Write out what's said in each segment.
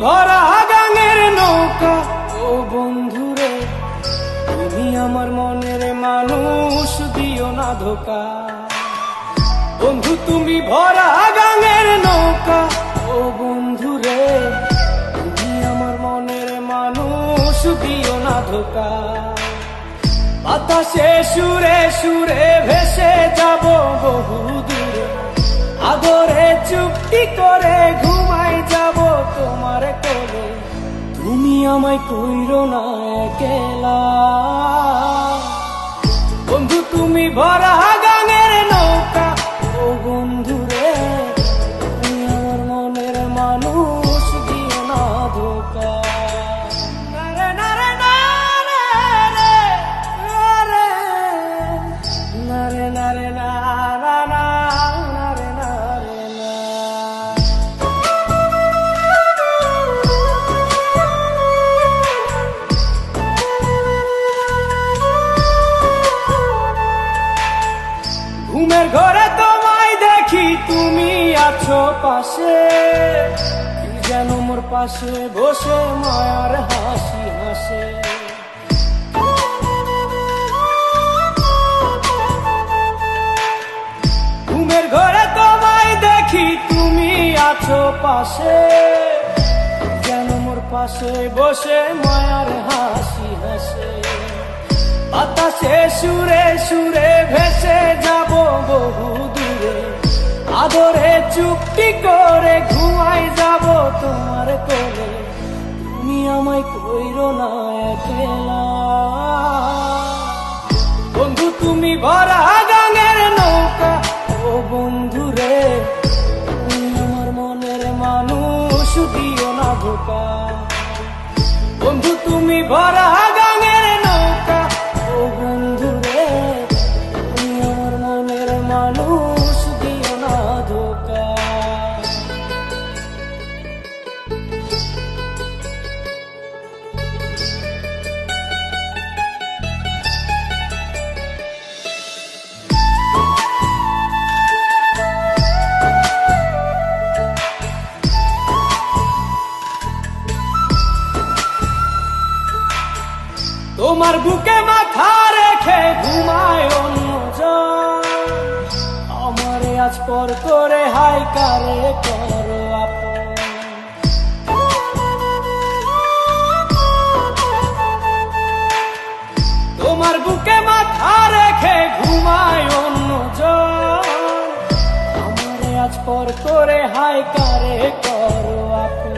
ভরা গাঙের নৌকা ও বন্ধুরে, তুমি আমার মনের মানুষ, দিও না ধোকা। বন্ধু তুমি ভরা গাঙের নৌকা ও বন্ধুরে, তুমি আমার মনের মানুষ, দিও না ধোকা। বাতাসে সুরে সুরে ভেসে যাব বহু দূরে, আদরে চুক্তি করে ঘুমাই যাব তোমার কোলে। তুমি আমায় কইরো না একলা, বন্ধু তুমি ভরা গাঙের নৌকা ও বন্ধুরে, তুমি আমার মনের মানুষ, দিও না ধোকা। ঘুমের ঘরে তোমায় দেখি, তুমি আছো পাশে, যেন মোর পাশে বসে মায়ার হাসি হাসে। ঘুমের ঘরে তোমায় দেখি, তুমি আছো পাশে, যেন মোর পাশে বসে মায়ার হাসি হাসে। বাতাসে সুরে সুরে ভেসে যাব বহু দূরে, আদরে চুক্তি করে ঘুমাই যাব তোমার কোলে। তুমি আমায় কইরো না একলা, বন্ধু তুমি ভরা গাঙের নৌকা ও বন্ধুরে, তুমি আমার মনের মানুষ, দিও না ধোকা। বন্ধু তুমি ভরা গাঙের নৌকা ও বন্ধুরে, তুমি আমার মনের মানুষ, দিও না ধোকা। তোমার বুকে মাথা রেখে ঘুমায় অন্যজন, আমারে আজ পর করে হাই কারে করো আপন। তোমার বুকে মাথা রেখে ঘুমায় অন্যজন, আমারে আজ পর করে হাই কারে করো আপন।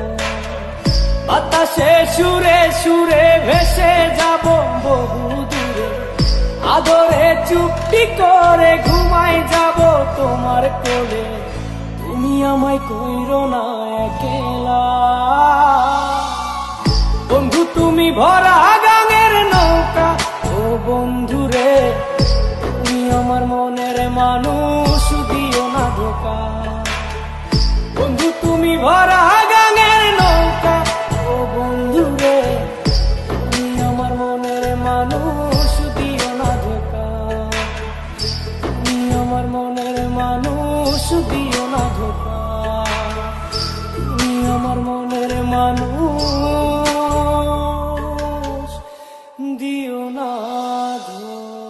বাতাসে সুরে সুরে ভেসে যাব বহু দূরে, আদরে চুক্তি করে ঘুমাই যাব তোমার কোলে। তুমি আমায় কইরো না একলা, বন্ধু তুমি ভরা গাঙের নৌকা ও বন্ধুরে, তুমি আমার মনের মানুষ, দিও না ধোকা। বন্ধু তুমি ভরা গাঙের নৌকা ও বন্ধুরে, তুমি আমার মনের মানুষ, দিও না ধোকা। তুমি আমার মনের মানুষ, দিও না ধোকা। তুমি আমার মনের মানুষ, দিও না ধোকা।